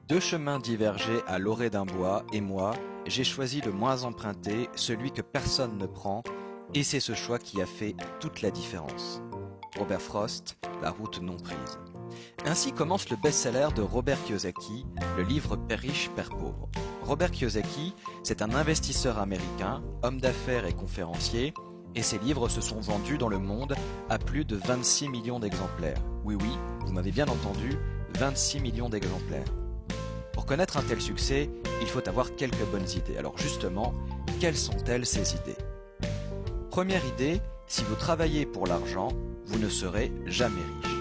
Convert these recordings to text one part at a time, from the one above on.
Deux chemins divergeaient à l'orée d'un bois, et moi, j'ai choisi le moins emprunté, celui que personne ne prend, et c'est ce choix qui a fait toute la différence. Robert Frost, La route non prise. Ainsi commence le best-seller de Robert Kiyosaki, le livre Père riche, Père pauvre. Robert Kiyosaki, c'est un investisseur américain, homme d'affaires et conférencier, et ses livres se sont vendus dans le monde à plus de 26 millions d'exemplaires. Oui, vous m'avez bien entendu, 26 millions d'exemplaires. Pour connaître un tel succès, il faut avoir quelques bonnes idées. Alors justement, quelles sont-elles ces idées? Première idée, si vous travaillez pour l'argent, vous ne serez jamais riche.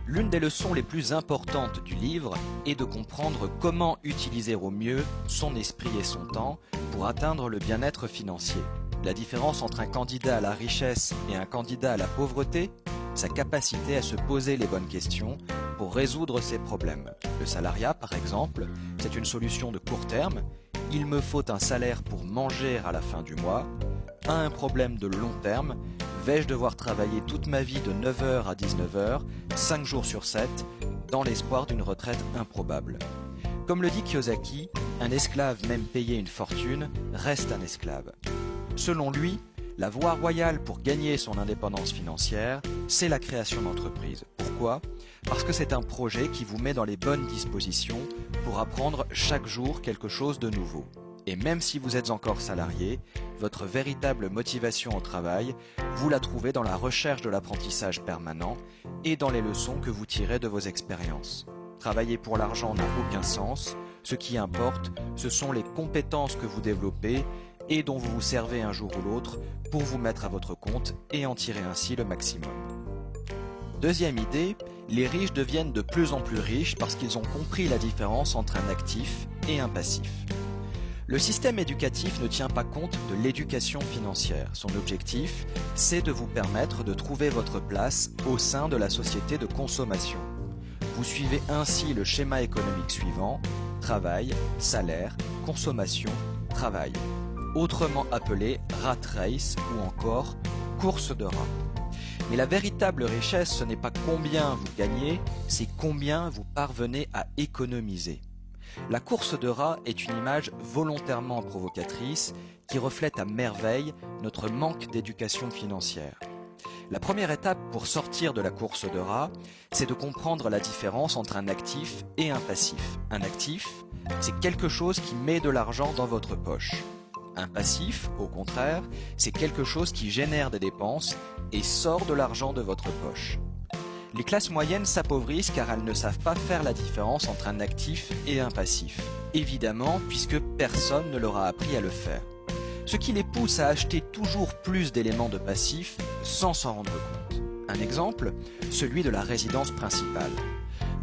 L'une des leçons les plus importantes du livre est de comprendre comment utiliser au mieux son esprit et son temps pour atteindre le bien-être financier. La différence entre un candidat à la richesse et un candidat à la pauvreté, sa capacité à se poser les bonnes questions pour résoudre ses problèmes. Le salariat, par exemple, c'est une solution de court terme. Il me faut un salaire pour manger à la fin du mois. Un problème de long terme. Vais-je devoir travailler toute ma vie de 9h à 19h, 5 jours sur 7, dans l'espoir d'une retraite improbable? Comme le dit Kiyosaki, un esclave même payé une fortune reste un esclave. Selon lui, la voie royale pour gagner son indépendance financière, c'est la création d'entreprise. Pourquoi? Parce que c'est un projet qui vous met dans les bonnes dispositions pour apprendre chaque jour quelque chose de nouveau. Et même si vous êtes encore salarié, votre véritable motivation au travail, vous la trouvez dans la recherche de l'apprentissage permanent et dans les leçons que vous tirez de vos expériences. Travailler pour l'argent n'a aucun sens. Ce qui importe, ce sont les compétences que vous développez et dont vous vous servez un jour ou l'autre pour vous mettre à votre compte et en tirer ainsi le maximum. Deuxième idée, les riches deviennent de plus en plus riches parce qu'ils ont compris la différence entre un actif et un passif. Le système éducatif ne tient pas compte de l'éducation financière. Son objectif, c'est de vous permettre de trouver votre place au sein de la société de consommation. Vous suivez ainsi le schéma économique suivant: travail, salaire, consommation, travail. Autrement appelé rat race ou encore course de rats. Mais la véritable richesse, ce n'est pas combien vous gagnez, c'est combien vous parvenez à économiser. La course de rats est une image volontairement provocatrice qui reflète à merveille notre manque d'éducation financière. La première étape pour sortir de la course de rats, c'est de comprendre la différence entre un actif et un passif. Un actif, c'est quelque chose qui met de l'argent dans votre poche. Un passif, au contraire, c'est quelque chose qui génère des dépenses et sort de l'argent de votre poche. Les classes moyennes s'appauvrissent car elles ne savent pas faire la différence entre un actif et un passif. Évidemment, puisque personne ne leur a appris à le faire. Ce qui les pousse à acheter toujours plus d'éléments de passif sans s'en rendre compte. Un exemple, celui de la résidence principale.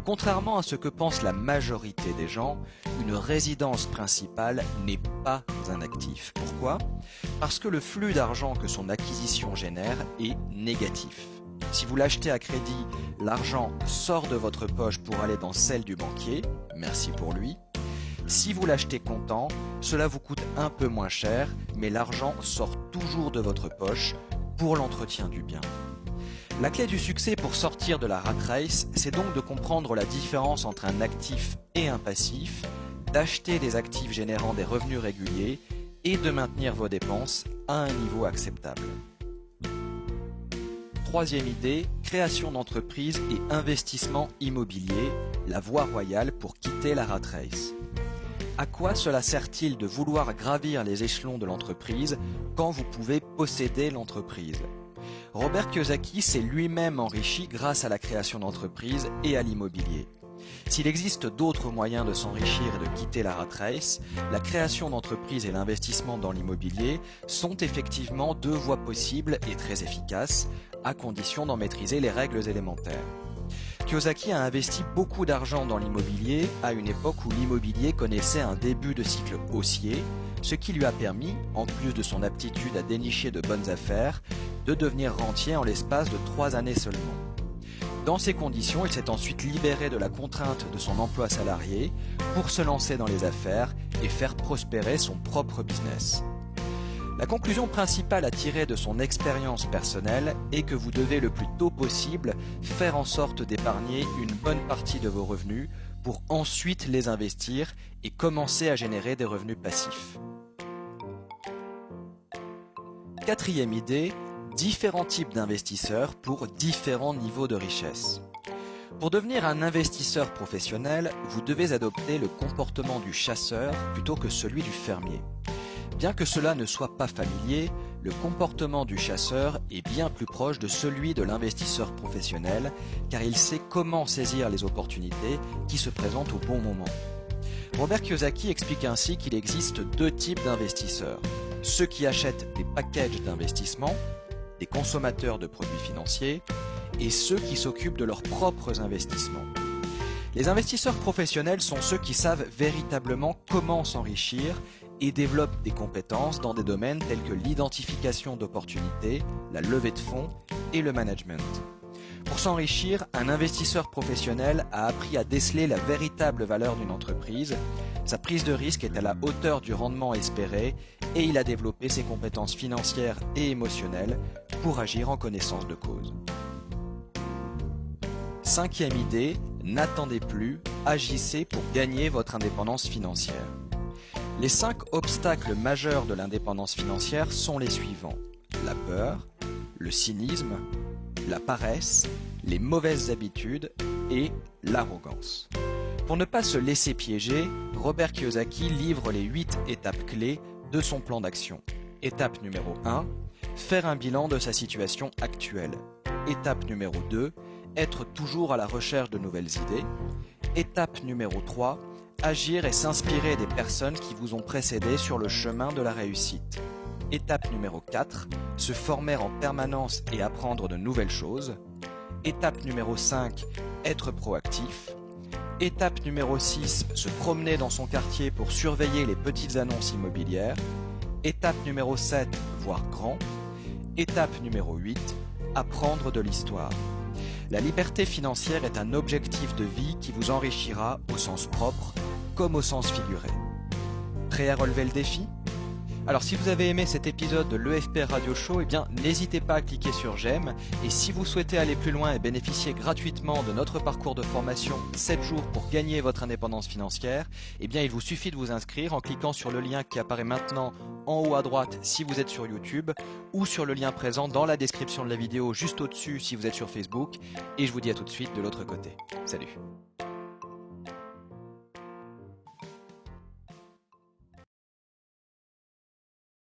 Contrairement à ce que pense la majorité des gens, une résidence principale n'est pas un actif. Pourquoi? Parce que le flux d'argent que son acquisition génère est négatif. Si vous l'achetez à crédit, l'argent sort de votre poche pour aller dans celle du banquier, merci pour lui. Si vous l'achetez comptant, cela vous coûte un peu moins cher, mais l'argent sort toujours de votre poche pour l'entretien du bien. La clé du succès pour sortir de la rat race, c'est donc de comprendre la différence entre un actif et un passif, d'acheter des actifs générant des revenus réguliers et de maintenir vos dépenses à un niveau acceptable. Troisième idée, création d'entreprise et investissement immobilier, la voie royale pour quitter la rat race. À quoi cela sert-il de vouloir gravir les échelons de l'entreprise quand vous pouvez posséder l'entreprise? Robert Kiyosaki s'est lui-même enrichi grâce à la création d'entreprises et à l'immobilier. S'il existe d'autres moyens de s'enrichir et de quitter la rat race, la création d'entreprises et l'investissement dans l'immobilier sont effectivement deux voies possibles et très efficaces, à condition d'en maîtriser les règles élémentaires. Kiyosaki a investi beaucoup d'argent dans l'immobilier à une époque où l'immobilier connaissait un début de cycle haussier, ce qui lui a permis, en plus de son aptitude à dénicher de bonnes affaires, de devenir rentier en l'espace de 3 années seulement. Dans ces conditions, il s'est ensuite libéré de la contrainte de son emploi salarié pour se lancer dans les affaires et faire prospérer son propre business. La conclusion principale à tirer de son expérience personnelle est que vous devez le plus tôt possible faire en sorte d'épargner une bonne partie de vos revenus pour ensuite les investir et commencer à générer des revenus passifs. Quatrième idée, différents types d'investisseurs pour différents niveaux de richesse. Pour devenir un investisseur professionnel, vous devez adopter le comportement du chasseur plutôt que celui du fermier. Bien que cela ne soit pas familier, le comportement du chasseur est bien plus proche de celui de l'investisseur professionnel car il sait comment saisir les opportunités qui se présentent au bon moment. Robert Kiyosaki explique ainsi qu'il existe deux types d'investisseurs. Ceux qui achètent des packages d'investissement, des consommateurs de produits financiers, et ceux qui s'occupent de leurs propres investissements. Les investisseurs professionnels sont ceux qui savent véritablement comment s'enrichir et développent des compétences dans des domaines tels que l'identification d'opportunités, la levée de fonds et le management. Pour s'enrichir, un investisseur professionnel a appris à déceler la véritable valeur d'une entreprise, sa prise de risque est à la hauteur du rendement espéré et il a développé ses compétences financières et émotionnelles pour agir en connaissance de cause. Cinquième idée, n'attendez plus, agissez pour gagner votre indépendance financière. Les 5 obstacles majeurs de l'indépendance financière sont les suivants: la peur, le cynisme, la paresse, les mauvaises habitudes et l'arrogance. Pour ne pas se laisser piéger, Robert Kiyosaki livre les 8 étapes clés de son plan d'action. Étape numéro 1, faire un bilan de sa situation actuelle. Étape numéro 2, être toujours à la recherche de nouvelles idées. Étape numéro 3, agir et s'inspirer des personnes qui vous ont précédé sur le chemin de la réussite. Étape numéro 4, se former en permanence et apprendre de nouvelles choses. Étape numéro 5, être proactif. Étape numéro 6, se promener dans son quartier pour surveiller les petites annonces immobilières. Étape numéro 7, voir grand. Étape numéro 8, apprendre de l'histoire. La liberté financière est un objectif de vie qui vous enrichira au sens propre comme au sens figuré. Prêt à relever le défi ? Alors si vous avez aimé cet épisode de l'EFP Radio Show, n'hésitez pas à cliquer sur j'aime. Et si vous souhaitez aller plus loin et bénéficier gratuitement de notre parcours de formation 7 jours pour gagner votre indépendance financière, il vous suffit de vous inscrire en cliquant sur le lien qui apparaît maintenant en haut à droite si vous êtes sur YouTube ou sur le lien présent dans la description de la vidéo juste au-dessus si vous êtes sur Facebook. Et je vous dis à tout de suite de l'autre côté. Salut!